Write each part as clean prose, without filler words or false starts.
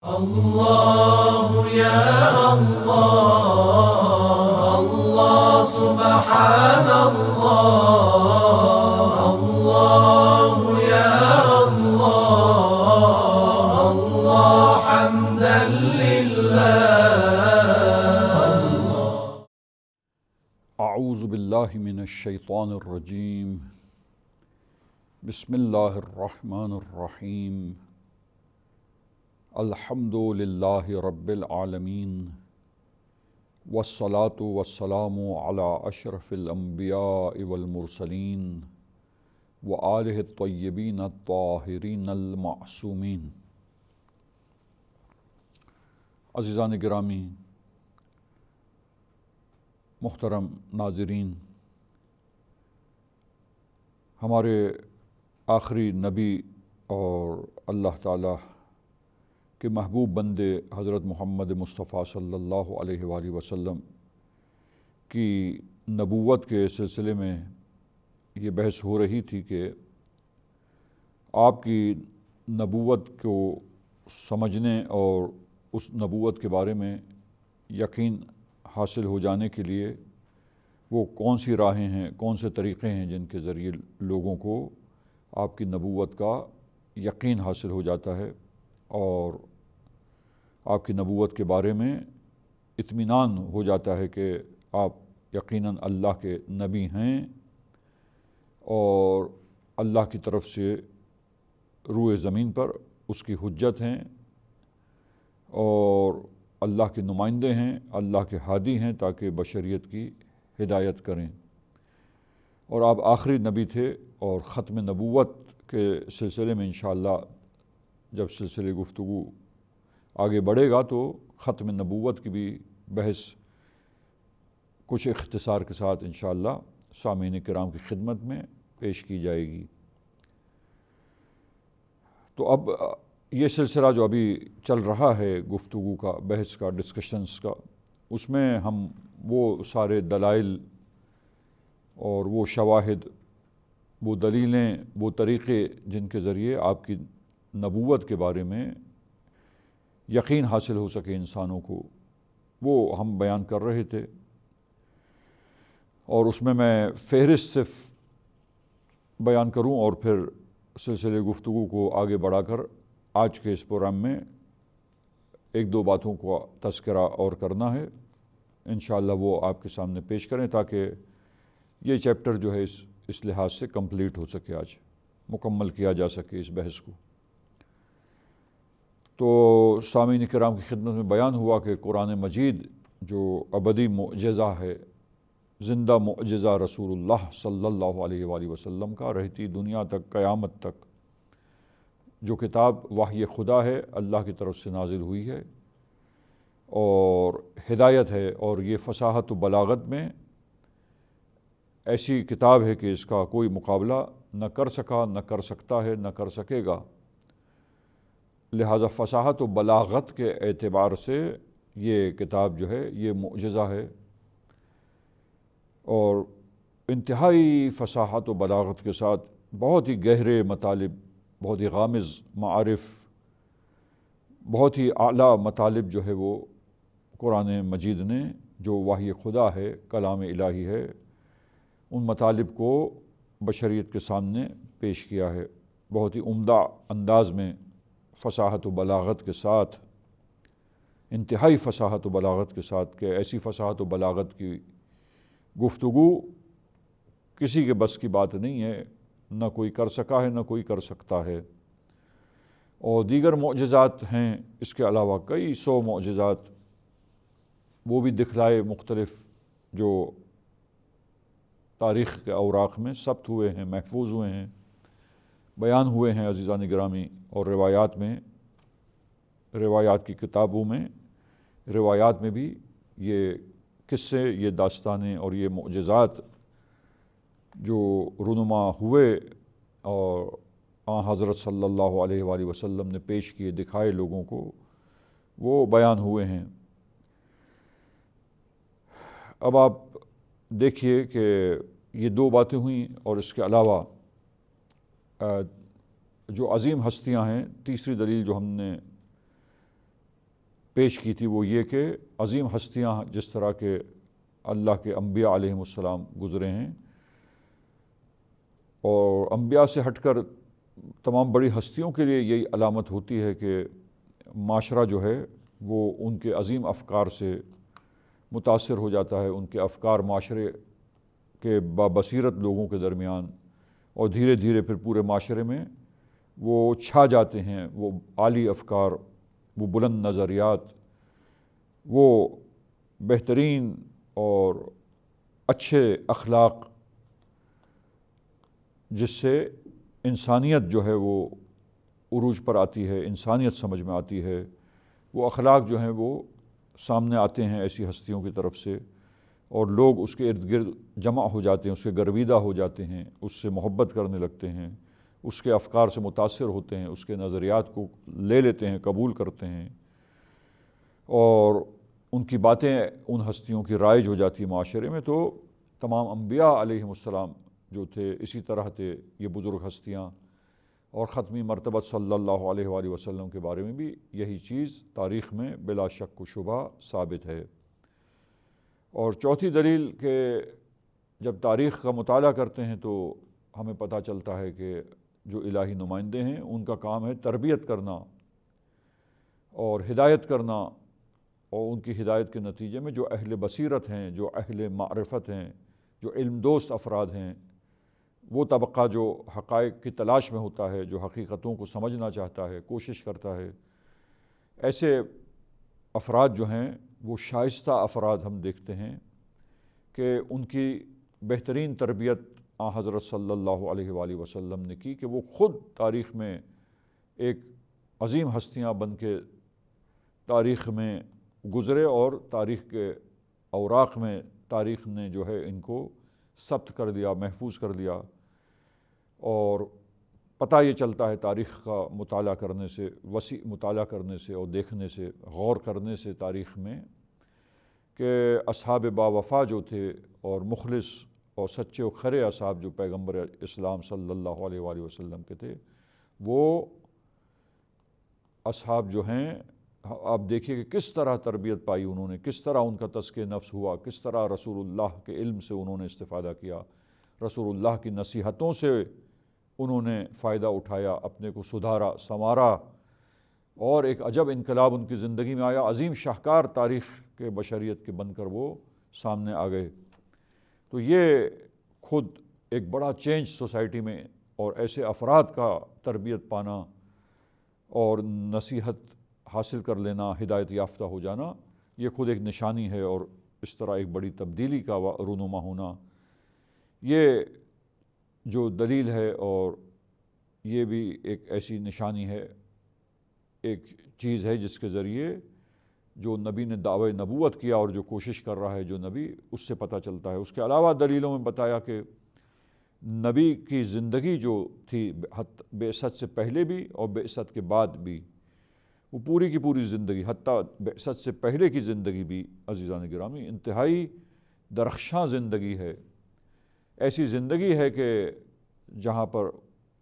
الله يا الله الله سبحان الله الله يا الله الله حمدا لله. اعوذ باللہ من الشیطان الرجیم. بسم اللہ الرحمن الرحیم. الحمد للہ رب العالمین والصلاة والسلام علی اشرف الانبیاء والمرسلین وآلہ الطیبین الطاہرین المعصومین. عزیزان گرامی، محترم ناظرین، ہمارے آخری نبی اور اللہ تعالیٰ کہ محبوب بندے حضرت محمد مصطفیٰ صلی اللہ علیہ وآلہ وسلم کی نبوت کے سلسلے میں یہ بحث ہو رہی تھی کہ آپ کی نبوت کو سمجھنے اور اس نبوت کے بارے میں یقین حاصل ہو جانے کے لیے وہ کون سی راہیں ہیں، کون سے طریقے ہیں جن کے ذریعے لوگوں کو آپ کی نبوت کا یقین حاصل ہو جاتا ہے اور آپ کی نبوت کے بارے میں اطمینان ہو جاتا ہے کہ آپ یقیناً اللہ کے نبی ہیں اور اللہ کی طرف سے روئے زمین پر اس کی حجت ہیں اور اللہ کے نمائندے ہیں، اللہ کے ہادی ہیں تاکہ بشریت کی ہدایت کریں. اور آپ آخری نبی تھے اور ختم نبوت کے سلسلے میں انشاءاللہ جب سلسلے گفتگو آگے بڑھے گا تو ختم نبوت کی بھی بحث کچھ اختصار کے ساتھ انشاءاللہ سامعین کرام کی خدمت میں پیش کی جائے گی. تو اب یہ سلسلہ جو ابھی چل رہا ہے گفتگو کا، بحث کا، ڈسکشنز کا، اس میں ہم وہ سارے دلائل اور وہ شواہد، وہ دلیلیں، وہ طریقے جن کے ذریعے آپ کی نبوت کے بارے میں یقین حاصل ہو سکے انسانوں کو، وہ ہم بیان کر رہے تھے. اور اس میں فہرست سے بیان کروں اور پھر سلسلے گفتگو کو آگے بڑھا کر آج کے اس پروگرام میں ایک دو باتوں کا تذکرہ اور کرنا ہے. انشاءاللہ وہ آپ کے سامنے پیش کریں تاکہ یہ چیپٹر جو ہے اس لحاظ سے کمپلیٹ ہو سکے، آج مکمل کیا جا سکے اس بحث کو. تو سامعین کرام کی خدمت میں بیان ہوا کہ قرآن مجید جو ابدی معجزہ ہے، زندہ معجزہ رسول اللہ صلی اللہ علیہ وآلہ وسلم کا، رہتی دنیا تک، قیامت تک، جو کتاب وحی خدا ہے، اللہ کی طرف سے نازل ہوئی ہے اور ہدایت ہے، اور یہ فصاحت و بلاغت میں ایسی کتاب ہے کہ اس کا کوئی مقابلہ نہ کر سکا، نہ کر سکتا ہے، نہ کر سکے گا. لہٰذا فصاحت و بلاغت کے اعتبار سے یہ کتاب جو ہے یہ معجزہ ہے، اور انتہائی فصاحت و بلاغت کے ساتھ بہت ہی گہرے مطالب، بہت ہی غامض معارف، بہت ہی اعلیٰ مطالب جو ہے وہ قرآن مجید نے، جو وحی خدا ہے، کلام الہی ہے، ان مطالب کو بشریت کے سامنے پیش کیا ہے بہت ہی عمدہ انداز میں، فصاحت و بلاغت کے ساتھ، انتہائی فصاحت و بلاغت کے ساتھ، کہ ایسی فصاحت و بلاغت کی گفتگو کسی کے بس کی بات نہیں ہے، نہ کوئی کر سکا ہے، نہ کوئی کر سکتا ہے. اور دیگر معجزات ہیں اس کے علاوہ، کئی سو معجزات وہ بھی دکھلائے مختلف، جو تاریخ کے اوراق میں ثبت ہوئے ہیں، محفوظ ہوئے ہیں، بیان ہوئے ہیں عزیزان گرامی. اور روایات میں، روایات کی کتابوں میں، روایات میں بھی یہ قصے، یہ داستانیں اور یہ معجزات جو رونما ہوئے اور حضرت صلی اللہ علیہ وآلہ وسلم نے پیش کیے، دکھائے لوگوں کو، وہ بیان ہوئے ہیں. اب آپ دیکھیے کہ یہ دو باتیں ہوئیں، اور اس کے علاوہ جو عظیم ہستیاں ہیں، تیسری دلیل جو ہم نے پیش کی تھی وہ یہ کہ عظیم ہستیاں جس طرح کے اللہ کے انبیاء علیہم السلام گزرے ہیں، اور انبیاء سے ہٹ کر تمام بڑی ہستیوں کے لیے یہی علامت ہوتی ہے کہ معاشرہ جو ہے وہ ان کے عظیم افکار سے متاثر ہو جاتا ہے، ان کے افکار معاشرے کے بابصیرت لوگوں کے درمیان، اور دھیرے دھیرے پھر پورے معاشرے میں وہ چھا جاتے ہیں، وہ عالی افکار، وہ بلند نظریات، وہ بہترین اور اچھے اخلاق جس سے انسانیت جو ہے وہ عروج پر آتی ہے، انسانیت سمجھ میں آتی ہے، وہ اخلاق جو ہیں وہ سامنے آتے ہیں ایسی ہستیوں کی طرف سے، اور لوگ اس کے ارد گرد جمع ہو جاتے ہیں، اس کے گرویدہ ہو جاتے ہیں، اس سے محبت کرنے لگتے ہیں، اس کے افکار سے متاثر ہوتے ہیں، اس کے نظریات کو لے لیتے ہیں، قبول کرتے ہیں، اور ان کی باتیں ان ہستیوں کی رائج ہو جاتی ہے معاشرے میں۔ تو تمام انبیاء علیہم السلام جو تھے اسی طرح تھے یہ بزرگ ہستیاں، اور ختمی مرتبہ صلی اللہ علیہ وآلہ وسلم کے بارے میں بھی یہی چیز تاریخ میں بلا شک و شبہ ثابت ہے۔ اور چوتھی دلیل کہ جب تاریخ کا مطالعہ کرتے ہیں تو ہمیں پتہ چلتا ہے کہ جو الہی نمائندے ہیں ان کا کام ہے تربیت کرنا اور ہدایت کرنا، اور ان کی ہدایت کے نتیجے میں جو اہل بصیرت ہیں، جو اہل معرفت ہیں، جو علم دوست افراد ہیں، وہ طبقہ جو حقائق کی تلاش میں ہوتا ہے، جو حقیقتوں کو سمجھنا چاہتا ہے، کوشش کرتا ہے، ایسے افراد جو ہیں وہ شائستہ افراد ہم دیکھتے ہیں کہ ان کی بہترین تربیت حضرت صلی اللہ علیہ وآلہ وسلم نے کی، کہ وہ خود تاریخ میں ایک عظیم ہستیاں بن کے تاریخ میں گزرے، اور تاریخ کے اوراق میں تاریخ نے جو ہے ان کو ثبت کر دیا، محفوظ کر دیا۔ اور پتہ یہ چلتا ہے تاریخ کا مطالعہ کرنے سے، وسیع مطالعہ کرنے سے اور دیکھنے سے، غور کرنے سے تاریخ میں، کہ اصحاب با وفا جو تھے اور مخلص اور سچے و کھرے اصحاب جو پیغمبر اسلام صلی اللہ علیہ وآلہ وسلم کے تھے، وہ اصحاب جو ہیں آپ دیکھیے کہ کس طرح تربیت پائی انہوں نے، کس طرح ان کا تزکیہ نفس ہوا، کس طرح رسول اللہ کے علم سے انہوں نے استفادہ کیا، رسول اللہ کی نصیحتوں سے انہوں نے فائدہ اٹھایا، اپنے کو سدھارا، سنوارا، اور ایک عجب انقلاب ان کی زندگی میں آیا، عظیم شاہکار تاریخ کے بشریت کے بن کر وہ سامنے آ گئے۔ تو یہ خود ایک بڑا چینج سوسائٹی میں، اور ایسے افراد کا تربیت پانا اور نصیحت حاصل کر لینا، ہدایت یافتہ ہو جانا، یہ خود ایک نشانی ہے، اور اس طرح ایک بڑی تبدیلی کا رونما ہونا، یہ جو دلیل ہے، اور یہ بھی ایک ایسی نشانی ہے، ایک چیز ہے جس کے ذریعے جو نبی نے دعوی نبوت کیا اور جو کوشش کر رہا ہے جو نبی، اس سے پتہ چلتا ہے۔ اس کے علاوہ دلیلوں میں بتایا کہ نبی کی زندگی جو تھی بعثت سے پہلے بھی اور بعثت کے بعد بھی، وہ پوری کی پوری زندگی، حتیٰ بعثت سے پہلے کی زندگی بھی عزیزان گرامی انتہائی درخشاں زندگی ہے، ایسی زندگی ہے کہ جہاں پر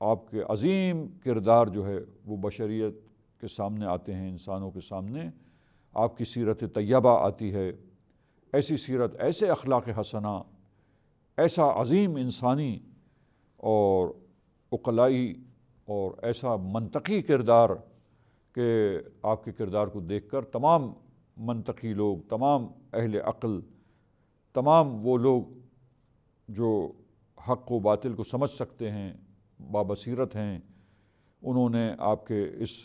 آپ کے عظیم کردار جو ہے وہ بشریت کے سامنے آتے ہیں، انسانوں کے سامنے آپ کی سیرت طیبہ آتی ہے، ایسی سیرت، ایسے اخلاق حسنہ، ایسا عظیم انسانی اور عقلائی اور ایسا منطقی کردار کہ آپ کے کردار کو دیکھ کر تمام منطقی لوگ، تمام اہل عقل، تمام وہ لوگ جو حق و باطل کو سمجھ سکتے ہیں، بابصیرت ہیں، انہوں نے آپ کے اس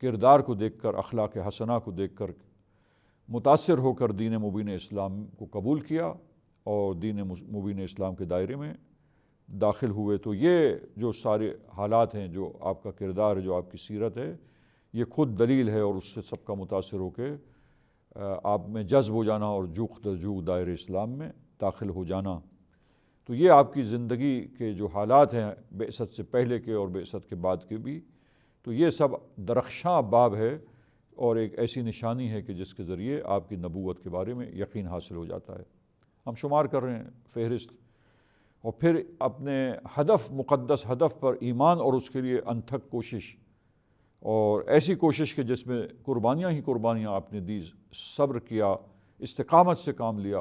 کردار کو دیکھ کر، اخلاق حسنہ کو دیکھ کر متاثر ہو کر دین مبین اسلام کو قبول کیا اور دین مبین اسلام کے دائرے میں داخل ہوئے۔ تو یہ جو سارے حالات ہیں، جو آپ کا کردار ہے، جو آپ کی سیرت ہے، یہ خود دلیل ہے، اور اس سے سب کا متاثر ہو کے آپ میں جذب ہو جانا اور جوخ در جو دائرے اسلام میں داخل ہو جانا۔ تو یہ آپ کی زندگی کے جو حالات ہیں بعثت سے پہلے کے اور بعثت کے بعد کے بھی، تو یہ سب درخشاں باب ہے، اور ایک ایسی نشانی ہے کہ جس کے ذریعے آپ کی نبوت کے بارے میں یقین حاصل ہو جاتا ہے۔ ہم شمار کر رہے ہیں فہرست، اور پھر اپنے ہدف، مقدس ہدف پر ایمان اور اس کے لیے انتھک کوشش اور ایسی کوشش کہ جس میں قربانیاں ہی قربانیاں آپ نے دی، صبر کیا، استقامت سے کام لیا،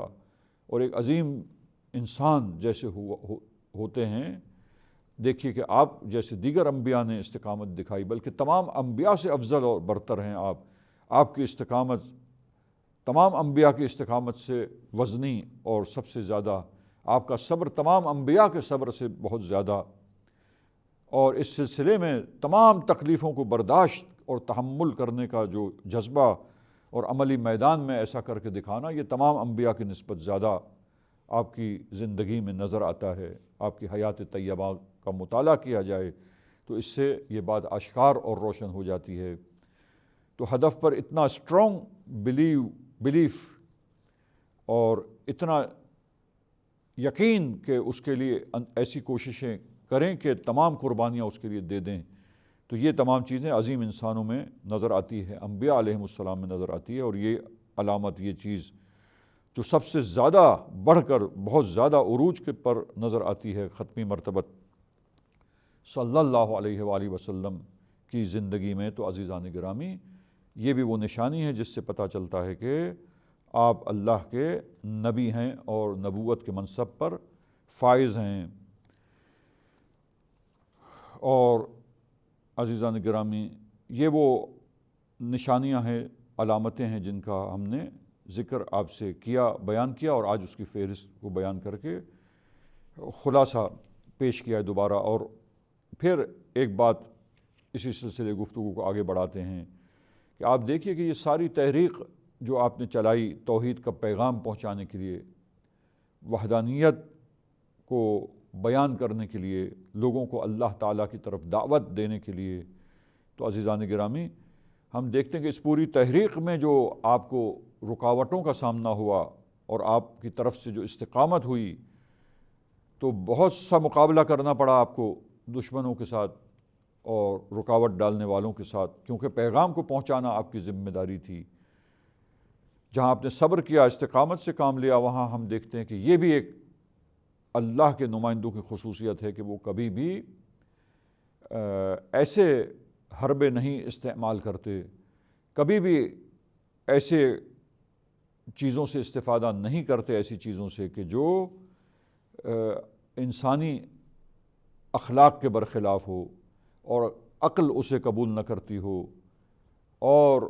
اور ایک عظیم انسان جیسے ہوتے ہیں. دیکھیے کہ آپ جیسے دیگر انبیاء نے استقامت دکھائی، بلکہ تمام انبیاء سے افضل اور برتر ہیں آپ کی استقامت تمام انبیاء کی استقامت سے وزنی، اور سب سے زیادہ آپ کا صبر تمام انبیاء کے صبر سے بہت زیادہ. اور اس سلسلے میں تمام تکلیفوں کو برداشت اور تحمل کرنے کا جو جذبہ اور عملی میدان میں ایسا کر کے دکھانا، یہ تمام انبیاء کی نسبت زیادہ آپ کی زندگی میں نظر آتا ہے. آپ کی حیات طیبہ کا مطالعہ کیا جائے تو اس سے یہ بات آشکار اور روشن ہو جاتی ہے. تو ہدف پر اتنا اسٹرانگ بلیف اور اتنا یقین کہ اس کے لیے ایسی کوششیں کریں کہ تمام قربانیاں اس کے لیے دے دیں، تو یہ تمام چیزیں عظیم انسانوں میں نظر آتی ہے، انبیاء علیہم السلام میں نظر آتی ہے. اور یہ علامت، یہ چیز جو سب سے زیادہ بڑھ کر بہت زیادہ عروج کے پر نظر آتی ہے ختمی مرتبت صلی اللہ علیہ وآلہ وسلم کی زندگی میں، تو عزیزان گرامی یہ بھی وہ نشانی ہے جس سے پتہ چلتا ہے کہ آپ اللہ کے نبی ہیں اور نبوت کے منصب پر فائز ہیں. اور عزیزان گرامی یہ وہ نشانیاں ہیں، علامتیں ہیں جن کا ہم نے ذکر آپ سے بیان کیا، اور آج اس کی فہرست کو بیان کر کے خلاصہ پیش کیا ہے دوبارہ. اور پھر ایک بات اسی سلسلے گفتگو کو آگے بڑھاتے ہیں کہ آپ دیکھیے کہ یہ ساری تحریک جو آپ نے چلائی توحید کا پیغام پہنچانے کے لیے، وحدانیت کو بیان کرنے کے لیے، لوگوں کو اللہ تعالیٰ کی طرف دعوت دینے کے لیے، تو عزیزان گرامی ہم دیکھتے ہیں کہ اس پوری تحریک میں جو آپ کو رکاوٹوں کا سامنا ہوا اور آپ کی طرف سے جو استقامت ہوئی، تو بہت سا مقابلہ کرنا پڑا آپ کو دشمنوں کے ساتھ اور رکاوٹ ڈالنے والوں کے ساتھ، کیونکہ پیغام کو پہنچانا آپ کی ذمہ داری تھی. جہاں آپ نے صبر کیا، استقامت سے کام لیا، وہاں ہم دیکھتے ہیں کہ یہ بھی ایک اللہ کے نمائندوں کی خصوصیت ہے کہ وہ کبھی بھی ایسے حربے نہیں استعمال کرتے، کبھی بھی ایسے چیزوں سے استفادہ نہیں کرتے، ایسی چیزوں سے کہ جو انسانی اخلاق کے برخلاف ہو اور عقل اسے قبول نہ کرتی ہو، اور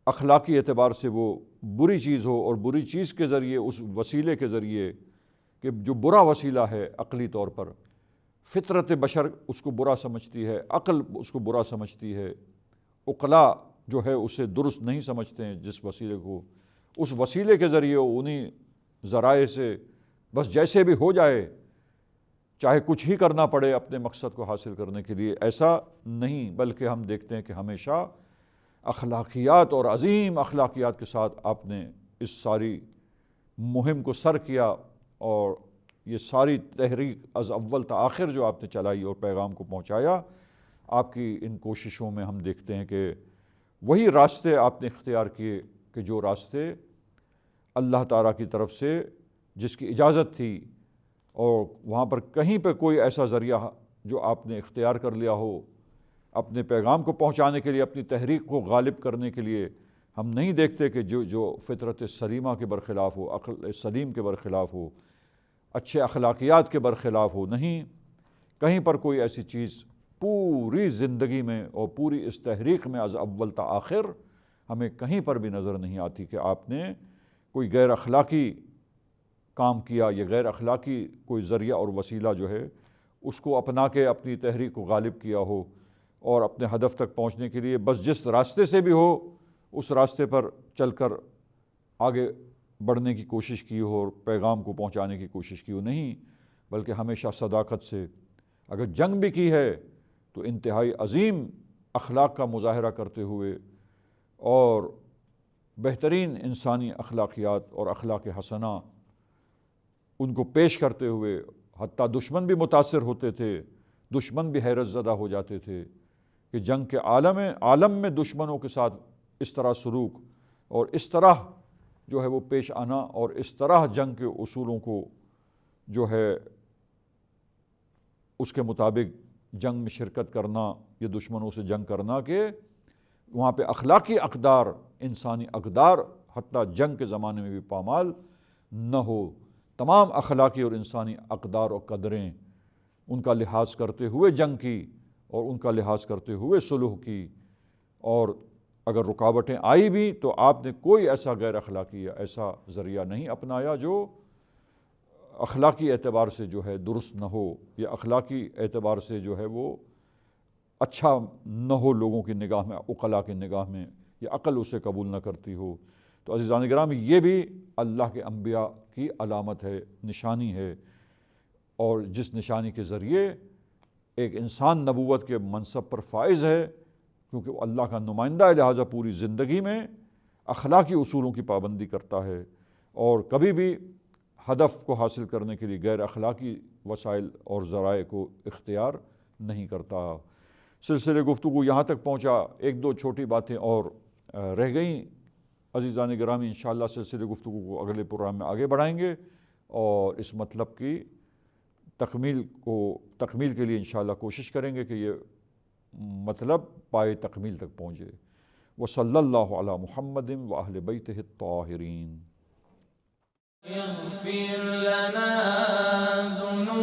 اخلاقی اعتبار سے وہ بری چیز ہو، اور بری چیز کے ذریعے، اس وسیلے کے ذریعے کہ جو برا وسیلہ ہے عقلی طور پر، فطرت بشر اس کو برا سمجھتی ہے، عقل اس کو برا سمجھتی ہے، عقلاء جو ہے اسے درست نہیں سمجھتے ہیں جس وسیلے کو، اس وسیلے کے ذریعے انہی ذرائع سے بس جیسے بھی ہو جائے، چاہے کچھ ہی کرنا پڑے اپنے مقصد کو حاصل کرنے کے لیے. ایسا نہیں، بلکہ ہم دیکھتے ہیں کہ ہمیشہ اخلاقیات اور عظیم اخلاقیات کے ساتھ آپ نے اس ساری مہم کو سر کیا، اور یہ ساری تحریک از اول تا آخر جو آپ نے چلائی اور پیغام کو پہنچایا، آپ کی ان کوششوں میں ہم دیکھتے ہیں کہ وہی راستے آپ نے اختیار کیے کہ جو راستے اللہ تعالیٰ کی طرف سے جس کی اجازت تھی، اور وہاں پر کہیں پہ کوئی ایسا ذریعہ جو آپ نے اختیار کر لیا ہو اپنے پیغام کو پہنچانے کے لیے، اپنی تحریک کو غالب کرنے کے لیے، ہم نہیں دیکھتے کہ جو فطرت سلیمہ کے برخلاف ہو، عقل سلیم کے برخلاف ہو، اچھے اخلاقیات کے برخلاف ہو. نہیں، کہیں پر کوئی ایسی چیز پوری زندگی میں اور پوری اس تحریک میں از اول تا آخر ہمیں کہیں پر بھی نظر نہیں آتی کہ آپ نے کوئی غیر اخلاقی کام کیا، یا غیر اخلاقی کوئی ذریعہ اور وسیلہ جو ہے اس کو اپنا کے اپنی تحریک کو غالب کیا ہو، اور اپنے ہدف تک پہنچنے کے لیے بس جس راستے سے بھی ہو اس راستے پر چل کر آگے بڑھنے کی کوشش کی ہو اور پیغام کو پہنچانے کی کوشش کی ہو. نہیں، بلکہ ہمیشہ صداقت سے، اگر جنگ بھی کی ہے تو انتہائی عظیم اخلاق کا مظاہرہ کرتے ہوئے اور بہترین انسانی اخلاقیات اور اخلاق حسنہ ان کو پیش کرتے ہوئے. حتیٰ دشمن بھی متاثر ہوتے تھے، دشمن بھی حیرت زدہ ہو جاتے تھے کہ جنگ کے عالم میں دشمنوں کے ساتھ اس طرح سلوک اور اس طرح جو ہے وہ پیش آنا، اور اس طرح جنگ کے اصولوں کو جو ہے اس کے مطابق جنگ میں شرکت کرنا، یہ دشمنوں سے جنگ کرنا کہ وہاں پہ اخلاقی اقدار، انسانی اقدار حتیٰ جنگ کے زمانے میں بھی پامال نہ ہو۔ تمام اخلاقی اور انسانی اقدار اور قدریں ان کا لحاظ کرتے ہوئے جنگ کی اور ان کا لحاظ کرتے ہوئے صلح کی، اور اگر رکاوٹیں آئی بھی تو آپ نے کوئی ایسا غیر اخلاقی یا ایسا ذریعہ نہیں اپنایا جو اخلاقی اعتبار سے جو ہے درست نہ ہو، یا اخلاقی اعتبار سے جو ہے وہ اچھا نہ ہو لوگوں کی نگاہ میں، عقلاء کی نگاہ میں، یا عقل اسے قبول نہ کرتی ہو۔ تو عزیزان گرامی، یہ بھی اللہ کے انبیاء کی علامت ہے، نشانی ہے، اور جس نشانی کے ذریعے ایک انسان نبوت کے منصب پر فائز ہے، کیونکہ وہ اللہ کا نمائندہ ہے، لہٰذا پوری زندگی میں اخلاقی اصولوں کی پابندی کرتا ہے، اور کبھی بھی ہدف کو حاصل کرنے کے لیے غیر اخلاقی وسائل اور ذرائع کو اختیار نہیں کرتا۔ سلسلے گفتگو یہاں تک پہنچا، ایک دو چھوٹی باتیں اور رہ گئیں۔ عزیزان گرامی، انشاءاللہ سلسلے گفتگو کو اگلے پروگرام میں آگے بڑھائیں گے، اور اس مطلب کی تکمیل کے لیے انشاءاللہ کوشش کریں گے کہ یہ مطلب پائے تکمیل تک پہنچے۔ وصلی اللہ علی محمد واہل بیتہ الطاہرین۔ اغفر لنا ذنوبنا